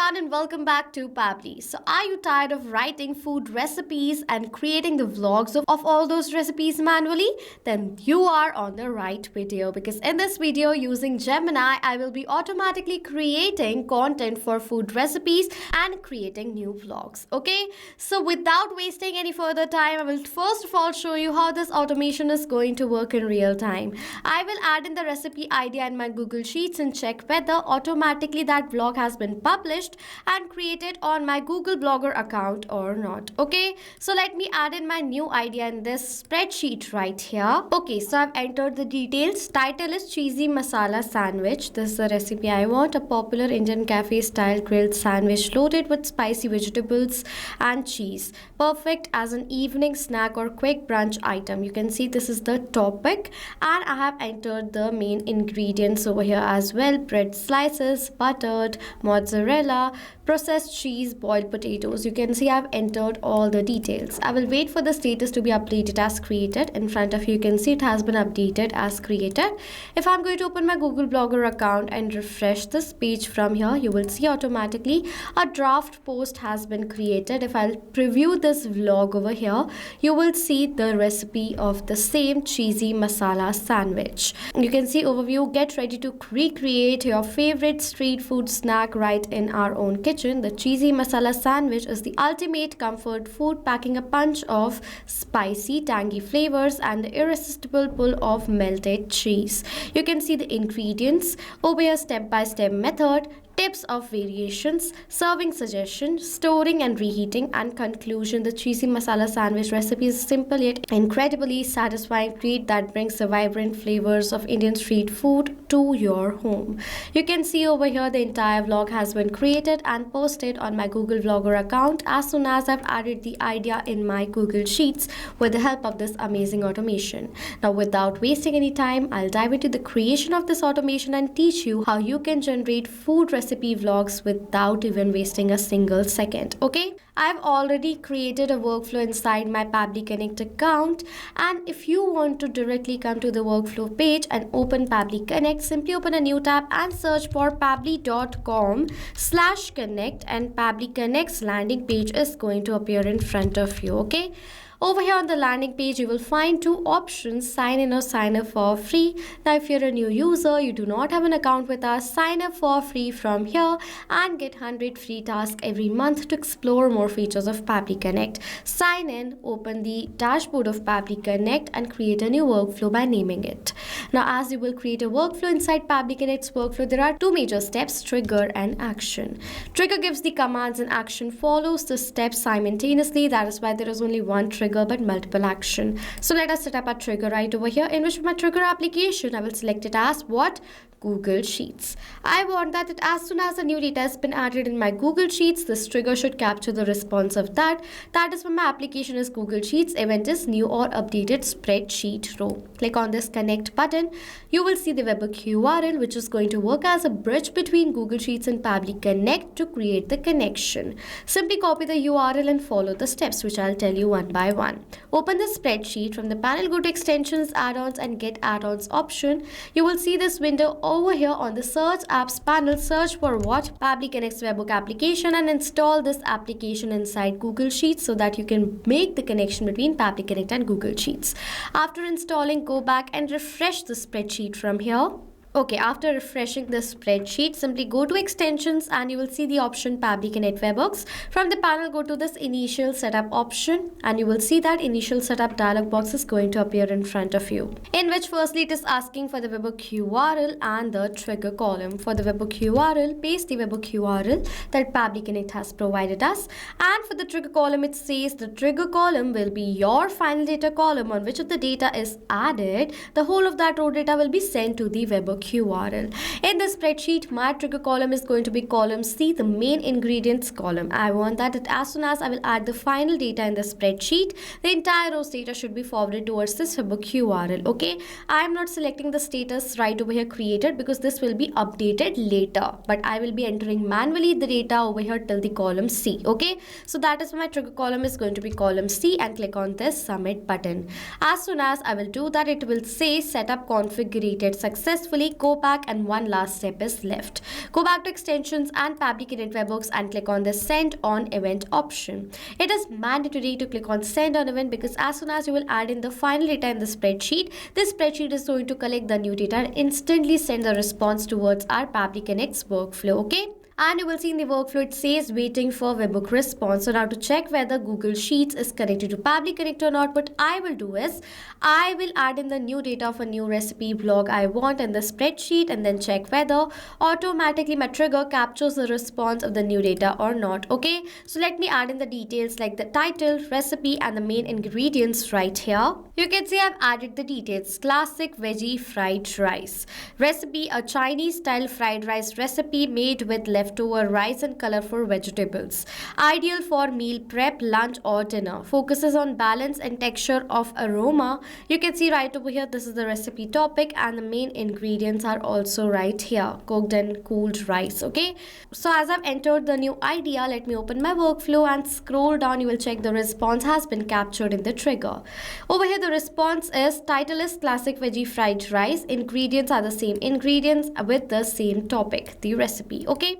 everyone and welcome back to Pabbly. So are you tired of writing food recipes and creating the vlogs of all those recipes manually? Then you are on the right video because in this video using Gemini, I will be automatically creating content for food recipes and creating new vlogs. Okay, so without wasting any further time, I will first of all show you how this automation is going to work in real time. I will add in the recipe idea in my Google Sheets and check whether automatically that vlog has been published and created on my Google Blogger account or not. Okay, so let me add in my new idea in this spreadsheet right here. Okay, so I've entered the details. Title is cheesy masala sandwich. This is the recipe I want. A popular Indian cafe style grilled sandwich loaded with spicy vegetables and cheese. Perfect as an evening snack or quick brunch item. You can see this is the topic and I have entered the main ingredients over here as well. Bread slices, buttered, mozzarella, processed cheese, boiled potatoes. You can see I've entered all the details. I will wait for the status to be updated as created. In front of you, you can see it has been updated as created. If I'm going to open my Google Blogger account and refresh this page from here, you will see automatically a draft post has been created. If I'll preview this vlog over here, you will see the recipe of the same cheesy masala sandwich. You can see overview, get ready to recreate your favorite street food snack right in our own kitchen. The cheesy masala sandwich is the ultimate comfort food, packing a punch of spicy, tangy flavors and the irresistible pull of melted cheese. You can see the ingredients over here, step-by-step method, tips of variations, serving suggestions, storing and reheating, and conclusion. The cheesy masala sandwich recipe is simple yet incredibly satisfying treat that brings the vibrant flavors of Indian street food to your home. You can see over here the entire vlog has been created and posted on my Google Vlogger account as soon as I've added the idea in my Google Sheets with the help of this amazing automation. Now without wasting any time, I'll dive into the creation of this automation and teach you how you can generate food recipe vlogs without even wasting a single second. Okay, I've already created a workflow inside my Pabbly Connect account, and if you want to directly come to the workflow page and open Pabbly Connect, simply open a new tab and search for pabbly.com/connect, and Pabbly Connect's landing page is going to appear in front of you. Okay, over here on the landing page, you will find two options, sign in or sign up for free. Now, if you're a new user, you do not have an account with us, sign up for free from here and get 100 free tasks every month to explore more features of Pabbly Connect. Sign in, open the dashboard of Pabbly Connect and create a new workflow by naming it. Now, as you will create a workflow inside Pabbly Connect's workflow, there are two major steps, trigger and action. Trigger gives the commands and action follows the steps simultaneously. That is why there is only one trigger but multiple action. So let us set up a trigger right over here, in which my trigger application, I will select it as what? Google Sheets. I want that as soon as the new data has been added in my Google Sheets, this trigger should capture the response of that. That is when my application is Google Sheets, event is new or updated spreadsheet row. Click on this connect button. You will see the webhook URL, which is going to work as a bridge between Google Sheets and Pabbly Connect to create the connection. Simply copy the URL and follow the steps, which I'll tell you one by one. Open the spreadsheet. From the panel, go to extensions, add-ons and get add-ons option. You will see this window over here on the search apps panel. Search for what? Pabbly Connect's webhook application and install this application inside Google Sheets so that you can make the connection between Pabbly Connect and Google Sheets. After installing, go back and refresh the spreadsheet from here. Okay, after refreshing the spreadsheet, simply go to extensions and you will see the option Pabbly Connect webhooks. From the panel, go to this initial setup option and you will see that initial setup dialog box is going to appear in front of you, in which firstly it is asking for the webhook URL and the trigger column. For the webhook URL, paste the webhook URL that Pabbly Connect has provided us, and for the trigger column, it says the trigger column will be your final data column on which of the data is added. The whole of that raw data will be sent to the webhook URL. In the spreadsheet, my trigger column is going to be column C, the main ingredients column. I want that as soon as I will add the final data in the spreadsheet, the entire row's data should be forwarded towards this webhook URL. Okay, I am not selecting the status right over here created because this will be updated later, but I will be entering manually the data over here till the column C. Okay, so that is why my trigger column is going to be column C, and click on this submit button. As soon as I will do that, it will say setup configured successfully. go back, and one last step is left. Go back to extensions and Pabbly Connect webhooks and click on the send on event option. It is mandatory to click on send on event because as soon as you will add in the final data in the spreadsheet, this spreadsheet is going to collect the new data and instantly send the response towards our Pabbly Connect's workflow, okay? And you will see in the workflow it says waiting for webhook response. So now to check whether Google Sheets is connected to Pabbly Connect or not, what I will do is I will add in the new data of a new recipe blog I want in the spreadsheet and then check whether automatically my trigger captures the response of the new data or not. Okay, so let me add in the details like the title, recipe and the main ingredients right here. You can see I've added the details. Classic veggie fried rice. Recipe, a Chinese style fried rice recipe made with leftover rice and colorful vegetables. Ideal for meal prep, lunch or dinner. Focuses on balance and texture of aroma. You can see right over here this is the recipe topic and the main ingredients are also right here. Cooked and cooled rice. Okay. So as I've entered the new idea, let me open my workflow and scroll down. You will check the response has been captured in the trigger. Over here the response is title is classic veggie fried rice. Ingredients are the same ingredients with the same topic, the recipe. Okay.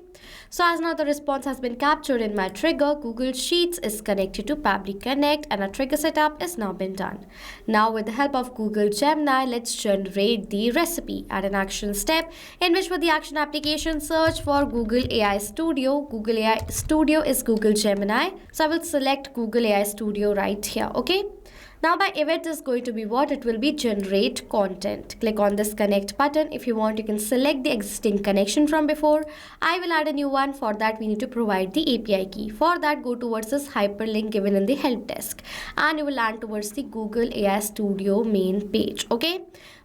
So as now the response has been captured in my trigger, Google Sheets is connected to Pabbly Connect and our trigger setup is now been done. Now with the help of Google Gemini, let's generate the recipe. Add an action step in which for the action application search for Google AI Studio. Google AI Studio is Google Gemini. So I will select Google AI Studio right here. Okay. Now my event is going to be what? It will be generate content. Click on this connect button. If you want, you can select the existing connection from before. I will add a new one. For that, we need to provide the API key. For that, go towards this hyperlink given in the help desk. And you will land towards the Google AI Studio main page. Okay.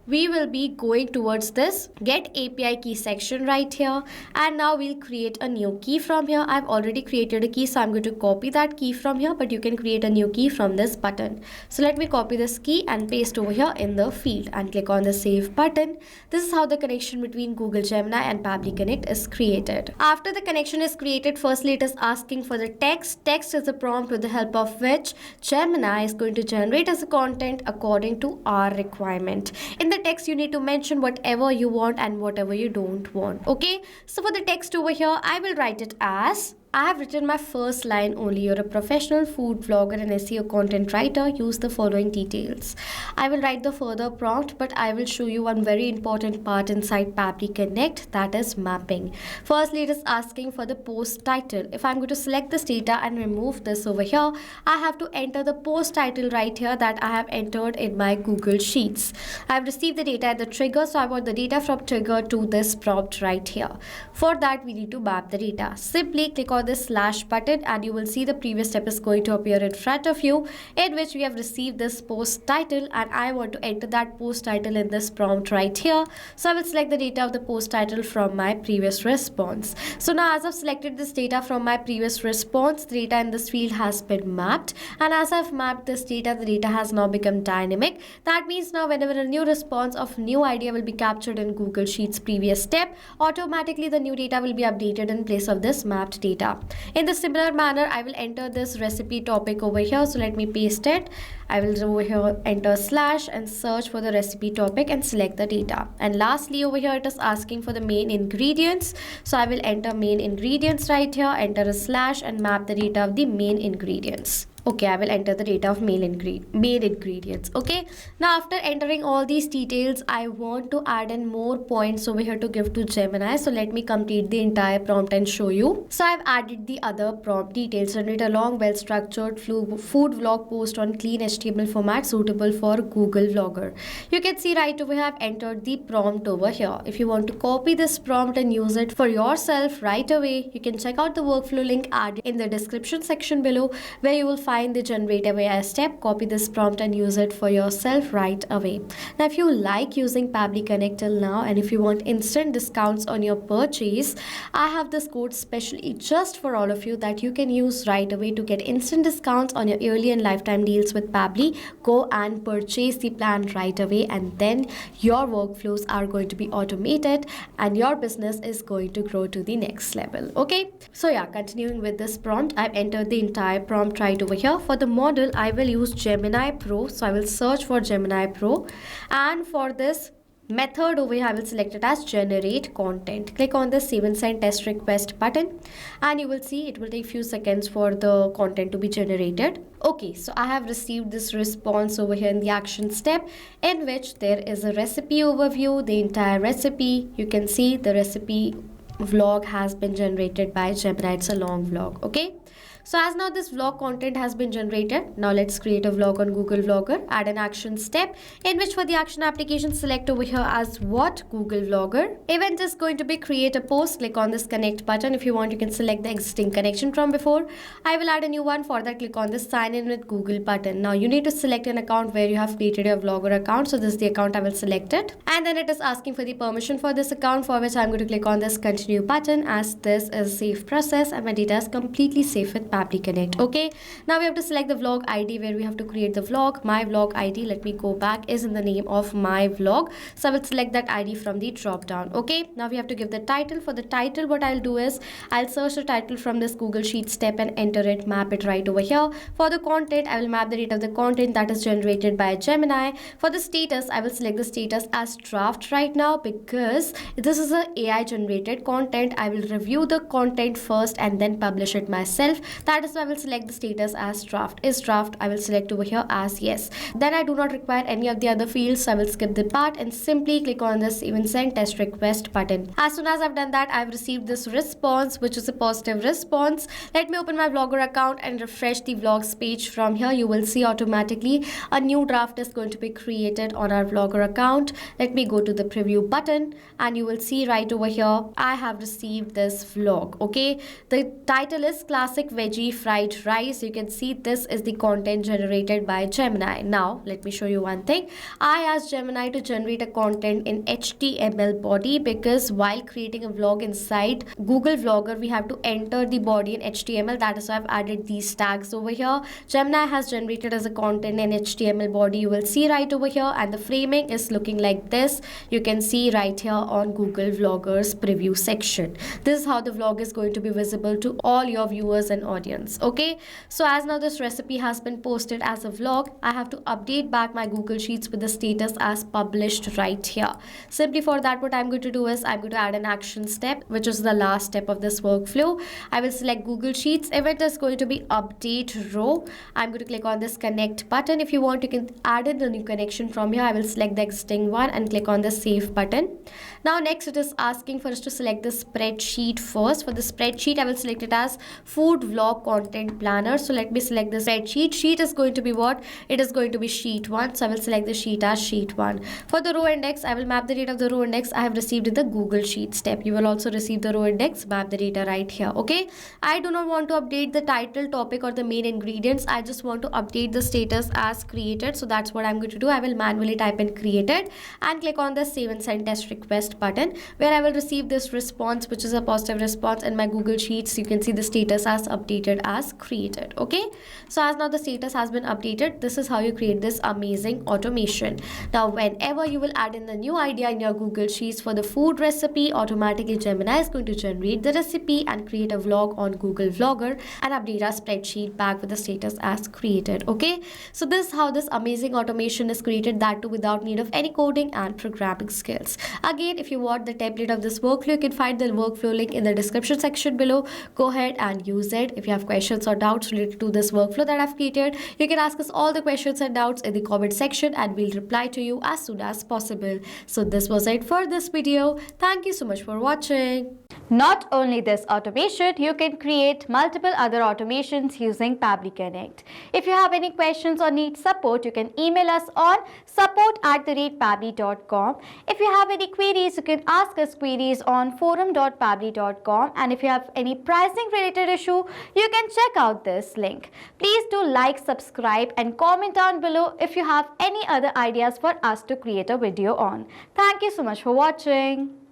We will be going towards this get API key section right here, and now we'll create a new key from here. I've already created a key, so I'm going to copy that key from here, but you can create a new key from this button. So let me copy this key and paste over here in the field and click on the save button. This is how the connection between Google Gemini and Pabbly Connect is created. After the connection is created, firstly it is asking for the text. Text is a prompt with the help of which Gemini is going to generate as a content according to our requirement. In the text you need to mention whatever you want and whatever you don't want. Okay, so for the text over here I will write it as I have written my first line only. You're a professional food vlogger and SEO content writer. Use the following details. I will write the further prompt, but I will show you one very important part inside Pabbly Connect, that is mapping. Firstly, it is asking for the post title. If I'm going to select this data and remove this over here, I have to enter the post title right here that I have entered in my Google Sheets. I have received the data at the trigger, so I want the data from trigger to this prompt right here. For that, we need to map the data. Simply click on this slash button and you will see the previous step is going to appear in front of you, in which we have received this post title and I want to enter that post title in this prompt right here. So I will select the data of the post title from my previous response. So now as I've selected this data from my previous response, the data in this field has been mapped, and as I've mapped this data, the data has now become dynamic. That means now whenever a new response of new idea will be captured in Google Sheets previous step, automatically the new data will be updated in place of this mapped data. In the similar manner, I will enter this recipe topic over here. So let me paste it. I will over here enter slash and search for the recipe topic and select the data. And lastly over here it is asking for the main ingredients. So I will enter main ingredients right here, enter a slash and map the data of the main ingredients. Okay, I will enter the data of main ingredients. Okay, now after entering all these details, I want to add in more points over here to give to Gemini. So let me complete the entire prompt and show you. So I've added the other prompt details. Generate a long, well-structured food vlog post on clean HTML format suitable for Google Vlogger. You can see right over here, I've entered the prompt over here. If you want to copy this prompt and use it for yourself right away, you can check out the workflow link added in the description section below, where you will find the generative AI step. Copy this prompt and use it for yourself right away. Now if you like using Pabbly Connect till now and if you want instant discounts on your purchase, I have this code specially just for all of you that you can use right away to get instant discounts on your yearly and lifetime deals with Pabbly. Go and purchase the plan right away, and then your workflows are going to be automated and your business is going to grow to the next level. Okay, so yeah, continuing with this prompt, I've entered the entire prompt right over here. For the model, I will use Gemini Pro. So I will search for Gemini Pro, and for this method over here, I will select it as generate content. Click on the save and send test request button and you will see it will take few seconds for the content to be generated. Okay, so I have received this response over here in the action step, in which there is a recipe overview, the entire recipe. You can see the recipe vlog has been generated by Gemini. It's a long vlog. Okay, so as now this vlog content has been generated, now let's create a vlog on Google Vlogger. Add an action step, in which for the action application, select over here as what? Google Vlogger. Event is going to be create a post. Click on this connect button. If you want, you can select the existing connection from before. I will add a new one. For that, click on this sign in with Google button. Now you need to select an account where you have created your vlogger account. So this is the account. I will select it, and then it is asking for the permission for this account, for which I'm going to click on this continue button, as this is a safe process and my data is completely safe with Pabbly Connect. Okay, now we have to select the vlog ID where we have to create the vlog. My vlog ID, let me go back, is in the name of my vlog, so I will select that ID from the drop down. Okay, now we have to give the title. For the title, what I'll do is I'll search the title from this Google Sheet step and enter it, map it right over here. For the content, I will map the date of the content that is generated by Gemini. For the status, I will select the status as draft right now, because this is a AI generated content. I will review the content first and then publish it myself. That is why I will select the status as draft. Is draft, I will select over here as yes. Then I do not require any of the other fields, so I will skip the part and simply click on this even send test request button. As soon as I've done that, I've received this response, which is a positive response. Let me open my vlogger account and refresh the vlogs page. From here, you will see automatically a new draft is going to be created on our vlogger account. Let me go to the preview button and you will see right over here, I have received this vlog. Okay, the title is classic veggie fried rice. You can see this is the content generated by Gemini. Now let me show you one thing. I asked Gemini to generate a content in HTML body, because while creating a vlog inside Google Vlogger, we have to enter the body in HTML. That is why I've added these tags over here. Gemini has generated as a content in HTML body. You will see right over here, and the framing is looking like this. You can see right here on Google Vlogger's preview section. This is how the vlog is going to be visible to all your viewers and audience. Okay, so as now this recipe has been posted as a vlog, I have to update back my Google Sheets with the status as published right here. Simply for that, what I'm going to do is I'm going to add an action step, which is the last step of this workflow. I will select Google Sheets. Event is going to be update row. I'm going to click on this connect button. If you want, you can add in the new connection from here. I will select the existing one and click on the save button. Now next, it is asking for us to select the spreadsheet first. For the spreadsheet, I will select it as food vlog content planner. So let me select the spreadsheet. Sheet is going to be what? It is going to be sheet 1. So I will select the sheet as sheet 1. For the row index, I will map the data of the row index I have received in the Google Sheet step. You will also receive the row index, map the data right here. Okay, I do not want to update the title, topic or the main ingredients. I just want to update the status as created. So that's what I'm going to do. I will manually type in created and click on the save and send test request button, where I will receive this response, which is a positive response. In my Google Sheets, you can see the status as updated as created. Okay, so as now the status has been updated, this is how you create this amazing automation. Now whenever you will add in the new idea in your Google Sheets for the food recipe, automatically Gemini is going to generate the recipe and create a vlog on Google Vlogger and update our spreadsheet back with the status as created. Okay, so this is how this amazing automation is created, that too without need of any coding and programming skills. Again, if you want the template of this workflow, you can find the workflow link in the description section below. Go ahead and use it. If you have questions or doubts related to this workflow that I've created, you can ask us all the questions and doubts in the comment section and we'll reply to you as soon as possible. So this was it for this video. Thank you so much for watching. Not only this automation, you can create multiple other automations using Pabbly Connect. If you have any questions or need support, you can email us on support@pabbly.com. If you have any queries, you can ask us queries on forum.pabbly.com. And if you have any pricing related issue, you can check out this link. Please do like, subscribe and comment down below if you have any other ideas for us to create a video on. Thank you so much for watching.